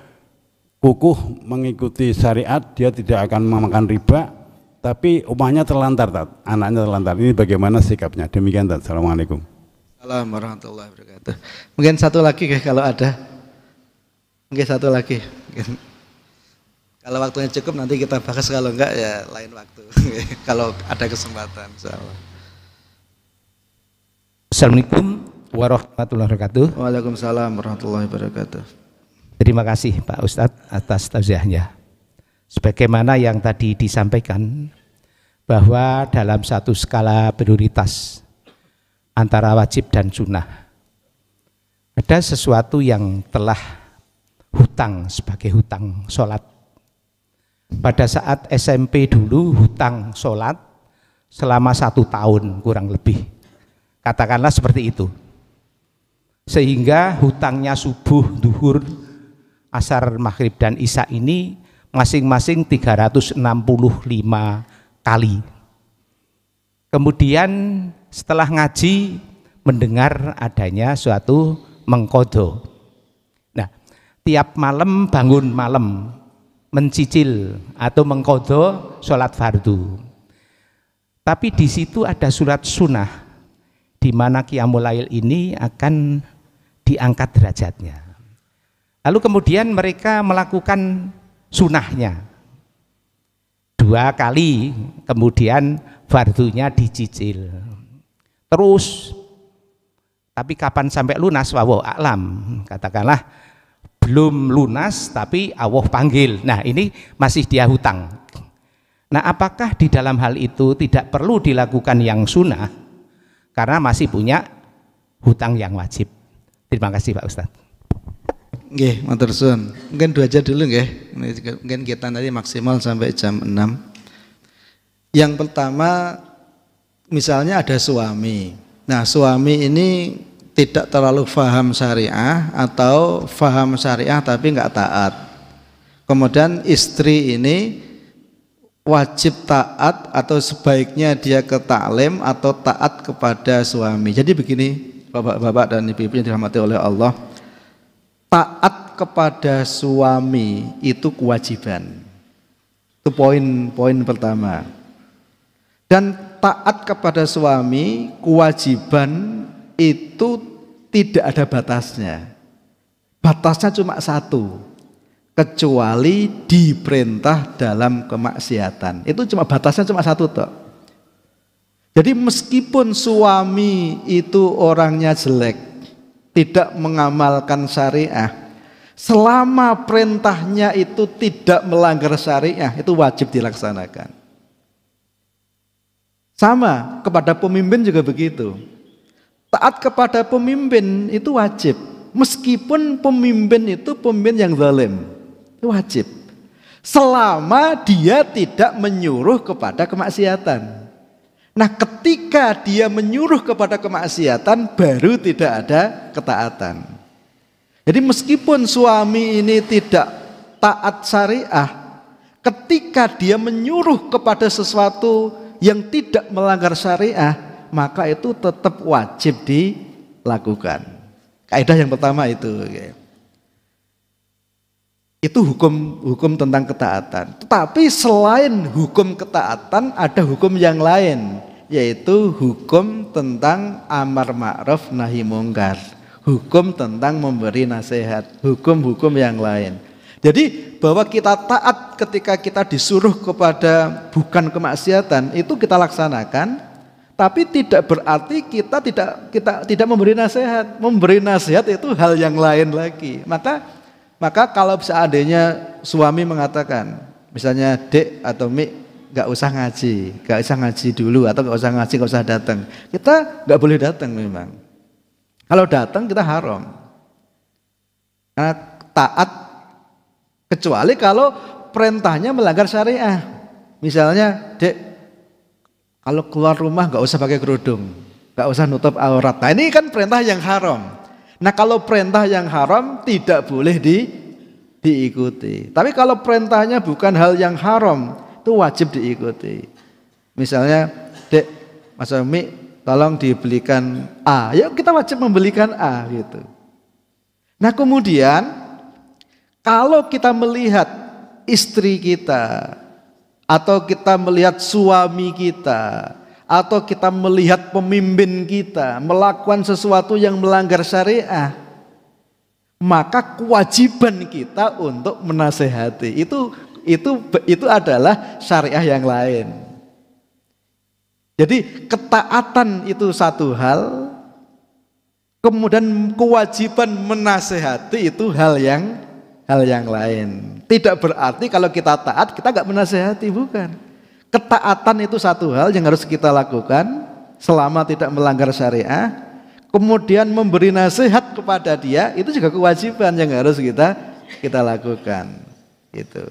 kukuh mengikuti syariat, dia tidak akan memakan riba, tapi rumahnya terlantar, anaknya terlantar? Ini bagaimana sikapnya? Demikian. Assalamualaikum. Assalamualaikum warahmatullahi wabarakatuh. Mungkin satu lagi kalau ada. Mungkin satu lagi. Kalau waktunya cukup nanti kita bahas, kalau enggak ya lain waktu. Kalau ada kesempatan, insyaallah. Assalamualaikum warahmatullahi wabarakatuh. Waalaikumsalam warahmatullahi wabarakatuh. Terima kasih Pak Ustadz atas tausiahnya. Sebagaimana yang tadi disampaikan, bahwa dalam satu skala prioritas antara wajib dan sunnah, ada sesuatu yang telah hutang sebagai hutang sholat. Pada saat SMP dulu hutang sholat selama 1 tahun kurang lebih, katakanlah seperti itu, sehingga hutangnya subuh, duhur, asar, maghrib dan isya ini masing-masing 365 kali. Kemudian setelah ngaji mendengar adanya suatu mengkodo. Nah, tiap malam bangun malam mencicil atau mengkodo sholat fardu. Tapi di situ ada surat sunnah di mana qiyamul lail ini akan diangkat derajatnya. Lalu kemudian mereka melakukan sunnahnya 2 kali, kemudian fardunya dicicil terus. Tapi kapan sampai lunas, wallahu a'lam. Katakanlah belum lunas tapi Allah panggil, nah ini masih dia hutang. Nah, apakah di dalam hal itu tidak perlu dilakukan yang sunnah karena masih punya hutang yang wajib? Terima kasih Pak Ustadz. Nggih, matur suwun. Mungkin 2 aja dulu nggih. Mungkin kita nanti maksimal sampai jam 6. Yang pertama, misalnya ada suami. Nah, suami ini tidak terlalu paham syariah atau paham syariah tapi enggak taat. Kemudian istri ini wajib taat atau sebaiknya dia ke taklim atau taat kepada suami. Jadi begini, Bapak-bapak dan Ibu-ibu yang dirahmati oleh Allah, taat kepada suami itu kewajiban. Itu poin pertama. Dan taat kepada suami kewajiban itu tidak ada batasnya. Batasnya cuma 1, kecuali diperintah dalam kemaksiatan. Itu cuma batasnya cuma 1 toh. Jadi meskipun suami itu orangnya jelek, tidak mengamalkan syariah, selama perintahnya itu tidak melanggar syariah, itu wajib dilaksanakan. Sama kepada pemimpin juga begitu. Taat kepada pemimpin itu wajib, meskipun pemimpin itu pemimpin yang zalim, itu wajib. Selama dia tidak menyuruh kepada kemaksiatan. Nah, ketika dia menyuruh kepada kemaksiatan, baru tidak ada ketaatan. Jadi meskipun suami ini tidak taat syariah, ketika dia menyuruh kepada sesuatu yang tidak melanggar syariah, maka itu tetap wajib dilakukan. Kaidah yang pertama itu. Itu hukum tentang ketaatan. Tetapi selain hukum ketaatan ada hukum yang lain, yaitu hukum tentang amar ma'ruf nahi mungkar, hukum tentang memberi nasihat, hukum-hukum yang lain. Jadi bahwa kita taat ketika kita disuruh kepada bukan kemaksiatan itu kita laksanakan, tapi tidak berarti kita tidak memberi nasihat. Memberi nasihat itu hal yang lain lagi. Maka kalau seandainya suami mengatakan, misalnya Dek atau Mik, nggak usah ngaji dulu atau nggak usah ngaji, nggak usah datang. Kita nggak boleh datang memang. Kalau datang kita haram. Karena taat kecuali kalau perintahnya melanggar syariah. Misalnya, Dek, kalau keluar rumah nggak usah pakai kerudung, nggak usah nutup aurat. Nah ini kan perintah yang haram. Nah kalau perintah yang haram tidak boleh diikuti. Tapi kalau perintahnya bukan hal yang haram, itu wajib diikuti. Misalnya, Dek, Mas Umi, tolong dibelikan A. Ya kita wajib membelikan A gitu. Nah kemudian kalau kita melihat istri kita atau kita melihat suami kita atau kita melihat pemimpin kita melakukan sesuatu yang melanggar syariah, maka kewajiban kita untuk menasehati. Itu adalah syariah yang lain. Jadi ketaatan itu satu hal, kemudian kewajiban menasehati itu hal yang lain. Tidak berarti kalau kita taat kita nggak menasehati, bukan. Ketaatan itu satu hal yang harus kita lakukan selama tidak melanggar syariah. Kemudian memberi nasihat kepada dia itu juga kewajiban yang harus kita lakukan. Gitu.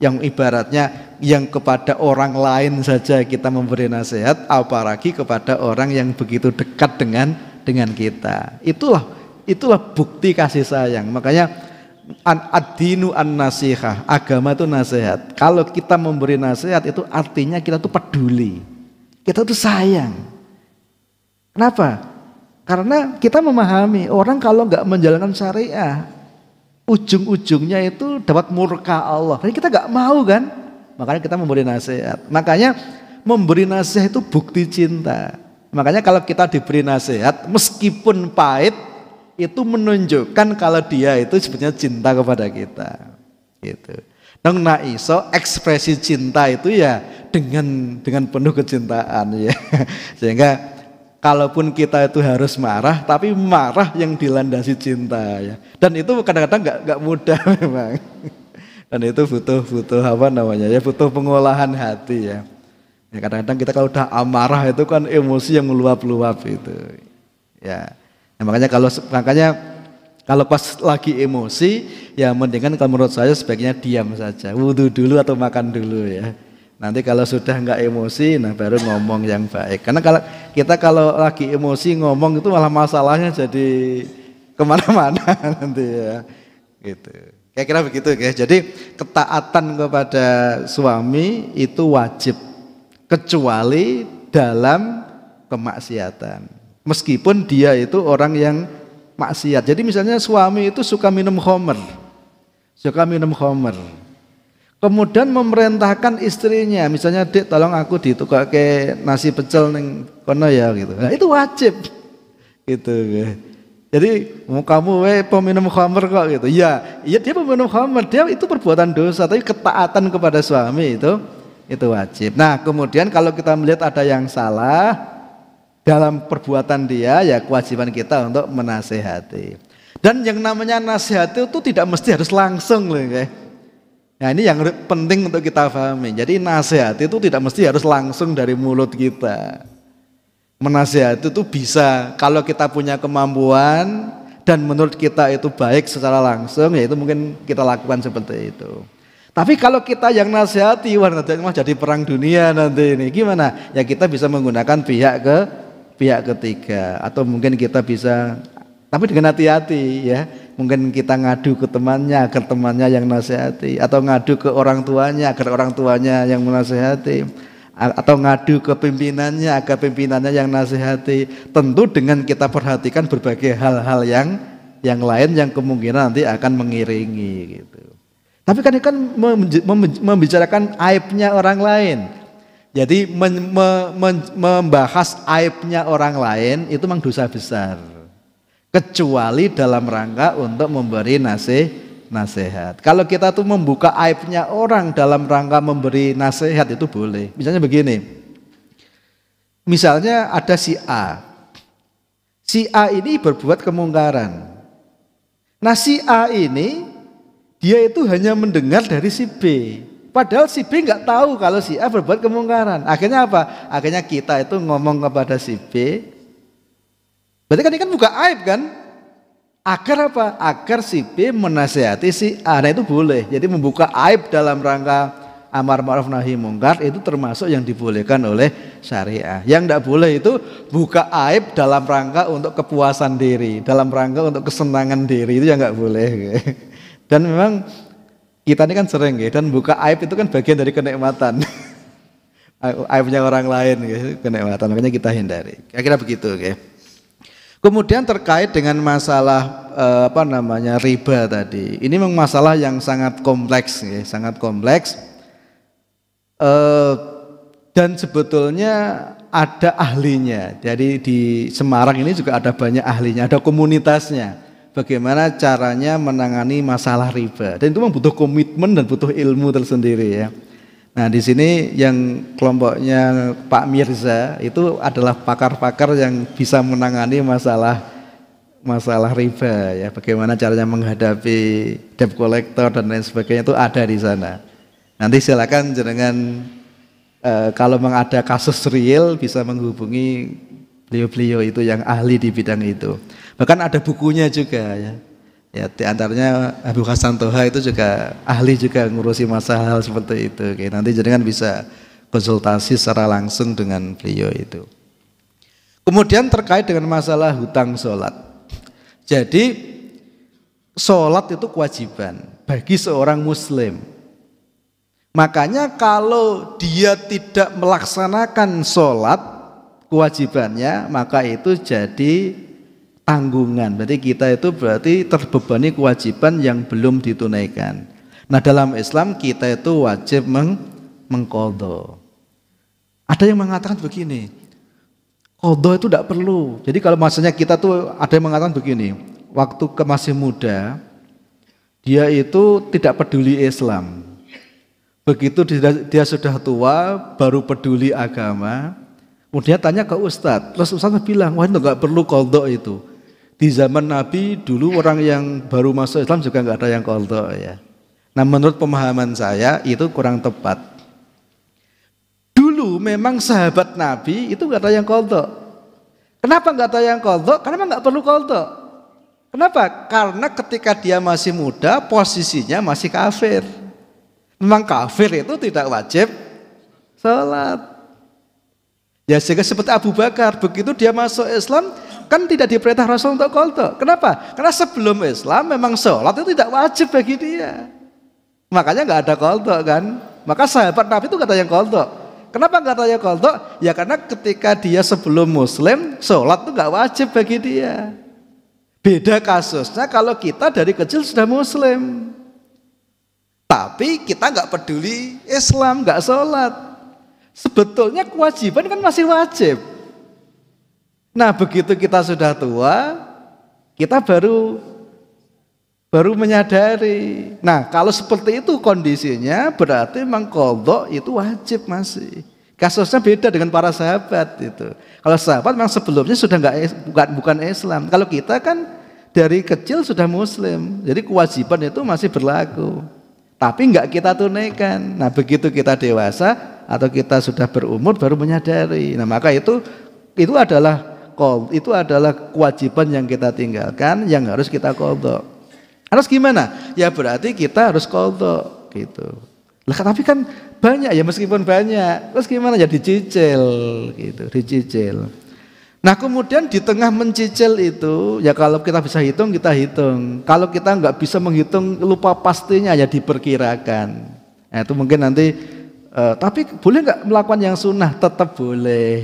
Yang ibaratnya yang kepada orang lain saja kita memberi nasihat, apalagi kepada orang yang begitu dekat dengan kita. Itulah bukti kasih sayang. Makanya ad-dinu an-nasihah, agama itu nasihat. Kalau kita memberi nasihat itu artinya kita tuh peduli, kita tuh sayang. Kenapa? Karena kita memahami orang kalau nggak menjalankan syariah, ujung-ujungnya itu dapat murka Allah. Dan kita nggak mau kan? Makanya kita memberi nasihat. Makanya memberi nasihat itu bukti cinta. Makanya kalau kita diberi nasihat, meskipun pahit, itu menunjukkan kalau dia itu sebetulnya cinta kepada kita. Gitu. Nang iso ekspresi cinta itu ya dengan penuh kecintaan ya. Sehingga kalaupun kita itu harus marah, tapi marah yang dilandasi cinta ya. Dan itu kadang-kadang nggak mudah memang. Dan itu butuh apa namanya ya, butuh pengolahan hati ya. Ya kadang-kadang kita kalau udah amarah itu kan emosi yang meluap-luap itu. Ya. Nah, makanya kalau pas lagi emosi ya mendingan kalau menurut saya sebaiknya diam saja, wudu dulu atau makan dulu ya. Nanti kalau sudah enggak emosi, nah baru ngomong yang baik. Karena kalau lagi emosi ngomong itu malah masalahnya jadi kemana-mana nanti ya. Gitu. Kira-kira begitu ya. Jadi ketaatan kepada suami itu wajib, kecuali dalam kemaksiatan. Meskipun dia itu orang yang maksiat. Jadi misalnya suami itu suka minum khamr. Kemudian memerintahkan istrinya, misalnya, Dek tolong aku ditukake nasi pecel ning kono ya gitu. Nah, itu wajib. Gitu. Jadi kamu peminum khamr kok gitu. Iya dia peminum khamr, dia itu perbuatan dosa, tapi ketaatan kepada suami itu wajib. Nah, kemudian kalau kita melihat ada yang salah dalam perbuatan dia, ya kewajiban kita untuk menasehati. Dan yang namanya nasihati itu tidak mesti harus langsung loh ya. Nah ini yang penting untuk kita pahami. Jadi nasihati itu tidak mesti harus langsung dari mulut kita. Menasihati itu bisa kalau kita punya kemampuan dan menurut kita itu baik secara langsung, ya itu mungkin kita lakukan seperti itu. Tapi kalau kita yang nasihati, wah nanti jadi perang dunia nanti ini gimana? Ya kita bisa menggunakan pihak ketiga, atau mungkin kita bisa, tapi dengan hati-hati ya, mungkin kita ngadu ke temannya agar temannya yang nasihati, atau ngadu ke orang tuanya agar orang tuanya yang menasihati, atau ngadu ke pimpinannya agar pimpinannya yang nasihati. Tentu dengan kita perhatikan berbagai hal-hal yang lain yang kemungkinan nanti akan mengiringi gitu. Tapi kan membicarakan aibnya orang lain. Jadi membahas aibnya orang lain itu memang dosa besar. Kecuali dalam rangka untuk memberi nasihat. Kalau kita tuh membuka aibnya orang dalam rangka memberi nasihat itu boleh. Misalnya begini. Misalnya ada si A. Si A ini berbuat kemungkaran. Nah si A ini dia itu hanya mendengar dari si B. Padahal si B nggak tahu kalau si A berbuat kemungkaran. Akhirnya apa? Akhirnya kita itu ngomong kepada si B. Berarti kan ini kan buka aib kan? Agar apa? Agar si B menasihati si A. Nah itu boleh. Jadi membuka aib dalam rangka amar ma'ruf nahi mungkar itu termasuk yang dibolehkan oleh syariah. Yang tidak boleh itu buka aib dalam rangka untuk kepuasan diri, dalam rangka untuk kesenangan diri, itu yang nggak boleh. Dan memang kita ini kan sering dan buka aib itu kan bagian dari kenikmatan. Aibnya orang lain kenikmatan, makanya kita hindari. Kira-kira begitu. Kemudian terkait dengan masalah riba tadi. Ini memang masalah yang sangat kompleks, sangat kompleks. Dan sebetulnya ada ahlinya. Jadi di Semarang ini juga ada banyak ahlinya, ada komunitasnya. Bagaimana caranya menangani masalah riba. Dan itu memang butuh komitmen dan butuh ilmu tersendiri ya. Nah di sini yang kelompoknya Pak Mirza itu adalah pakar-pakar yang bisa menangani masalah riba ya. Bagaimana caranya menghadapi debt collector dan lain sebagainya itu ada di sana. Nanti silakan jangan kalau memang ada kasus real bisa menghubungi beliau-beliau itu yang ahli di bidang itu. Bahkan ada bukunya juga ya. Ya di antaranya Abu Hasan Toha itu juga ahli juga ngurusi masalah seperti itu. Oke, nanti jangan bisa konsultasi secara langsung dengan beliau itu. Kemudian terkait dengan masalah hutang sholat. Jadi sholat itu kewajiban bagi seorang muslim. Makanya kalau dia tidak melaksanakan sholat kewajibannya, maka itu jadi tanggungan. Berarti kita itu berarti terbebani kewajiban yang belum ditunaikan. Nah dalam Islam kita itu wajib mengqadha. Ada yang mengatakan begini, qadha itu tidak perlu. Jadi kalau maksudnya kita tuh ada yang mengatakan begini, waktu masih muda dia itu tidak peduli Islam. Begitu dia sudah tua baru peduli agama. Kemudian tanya ke Ustadz, terus Ustadz bilang, wah itu nggak perlu qadha itu. Di zaman Nabi dulu orang yang baru masuk Islam juga nggak ada yang qadha ya. Nah menurut pemahaman saya itu kurang tepat. Dulu memang sahabat Nabi itu nggak ada yang qadha. Kenapa nggak ada yang qadha? Karena nggak perlu qadha. Kenapa? Karena ketika dia masih muda posisinya masih kafir. Memang kafir itu tidak wajib sholat. Ya sehingga seperti Abu Bakar, begitu dia masuk Islam kan tidak diperintah Rasul untuk qadha. Kenapa? Karena sebelum Islam memang sholat itu tidak wajib bagi dia. Makanya nggak ada qadha kan. Maka sahabat Nabi itu nggak ada yang qadha. Kenapa nggak ada yang qadha? Ya karena ketika dia sebelum Muslim sholat itu nggak wajib bagi dia. Beda kasusnya kalau kita dari kecil sudah Muslim. Tapi kita nggak peduli Islam, nggak sholat. Sebetulnya kewajiban kan masih wajib. Nah begitu kita sudah tua, kita baru menyadari. Nah kalau seperti itu kondisinya berarti memang qadha itu wajib masih. Kasusnya beda dengan para sahabat itu. Kalau sahabat memang sebelumnya sudah bukan Islam. Kalau kita kan dari kecil sudah Muslim, jadi kewajiban itu masih berlaku. Tapi enggak kita tunaikan. Nah begitu kita dewasa atau kita sudah berumur baru menyadari. Nah maka itu adalah kewajiban yang kita tinggalkan yang harus kita qadha. Harus gimana? Ya berarti kita harus qadha gitu. Lah tapi kan banyak ya meskipun banyak. Terus gimana? Ya dicicil gitu, dicicil. Nah kemudian di tengah mencicil itu ya kalau kita bisa hitung kita hitung. Kalau kita nggak bisa menghitung lupa pastinya ya diperkirakan. Nah itu mungkin nanti tapi boleh nggak melakukan yang sunnah? Tetap boleh.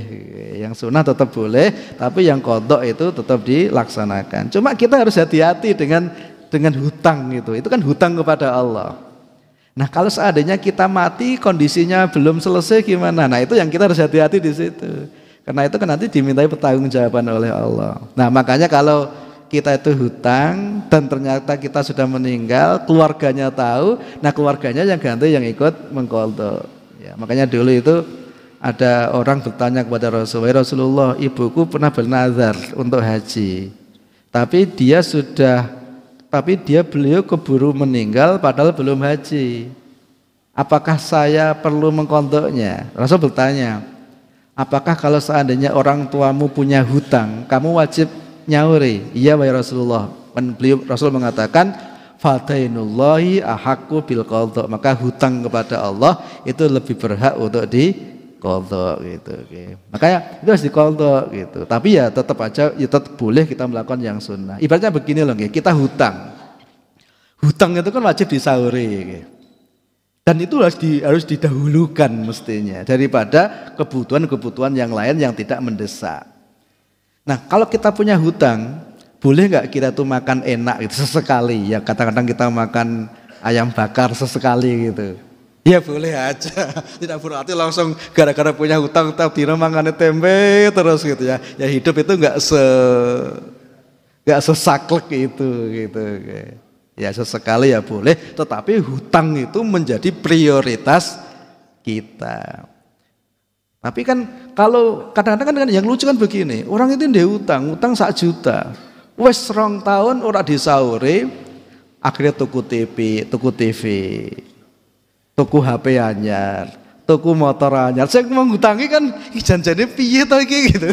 Yang sunnah tetap boleh. Tapi yang qadha itu tetap dilaksanakan. Cuma kita harus hati-hati dengan hutang itu. Itu kan hutang kepada Allah. Nah kalau seandainya kita mati kondisinya belum selesai gimana? Nah itu yang kita harus hati-hati di situ. Karena itu kan nanti dimintai pertanggungjawaban oleh Allah. Nah makanya kalau kita itu hutang dan ternyata kita sudah meninggal, keluarganya tahu, nah keluarganya yang ganti yang ikut mengqadha. Ya, makanya dulu itu ada orang bertanya kepada Rasulullah, ibuku pernah bernazar untuk haji, tapi beliau keburu meninggal padahal belum haji. apakah saya perlu mengkodoknya? Rasul bertanya, apakah kalau seandainya orang tuamu punya hutang, kamu wajib nyauri? Iya wahai Rasulullah. Rasul mengatakan, fadainullahi ahaqqu bil qadha, maka hutang kepada Allah itu lebih berhak untuk diqadha gitu. Makanya itu harus diqadha gitu. Tapi ya tetap aja ya tetap boleh kita melakukan yang sunnah. Ibaratnya begini loh, kita hutang. Hutang itu kan wajib disauri. Dan itu harus didahulukan mestinya daripada kebutuhan-kebutuhan yang lain yang tidak mendesak. Nah, kalau kita punya hutang, boleh nggak kita tuh makan enak gitu sesekali? Ya kadang-kadang kita makan ayam bakar sesekali gitu. Ya boleh aja. Tidak berarti langsung gara-gara punya hutang tiap dino makan tempe terus gitu ya. Ya hidup itu nggak sesaklek itu gitu. Ya sesekali ya boleh, tetapi hutang itu menjadi prioritas kita. Tapi kan kalau kadang-kadang kan yang lucu kan begini, orang itu dia utang 1 juta. Wes 2 tahun ora disauri, akhirnya tuku TV, tuku HP anyar, tuku motor anyar. Saya mau ngutangi kan janjane piye to iki gitu.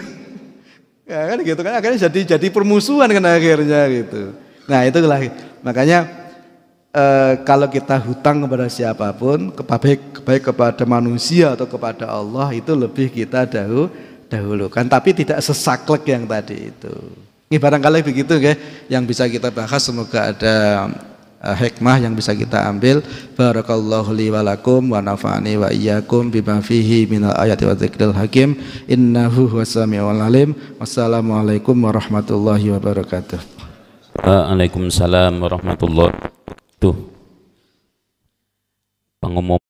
Ya kan gitu kan akhirnya jadi permusuhan kan akhirnya gitu. Nah, itulah makanya kalau kita hutang kepada siapapun, baik kepada manusia atau kepada Allah, itu lebih kita dahulukan, tapi tidak sesaklek yang tadi itu. Ini barangkali begitu ya yang bisa kita bahas, semoga ada hikmah yang bisa kita ambil. Barakallahu li wa lakum wa nafa'ani wa iyyakum bima fihi minal ayati wa dzikril hakim innahu huwas-sami'ul alim. Wassalamualaikum warahmatullahi wabarakatuh. Waalaikumsalam warahmatullahi wabarakatuh. Pengumum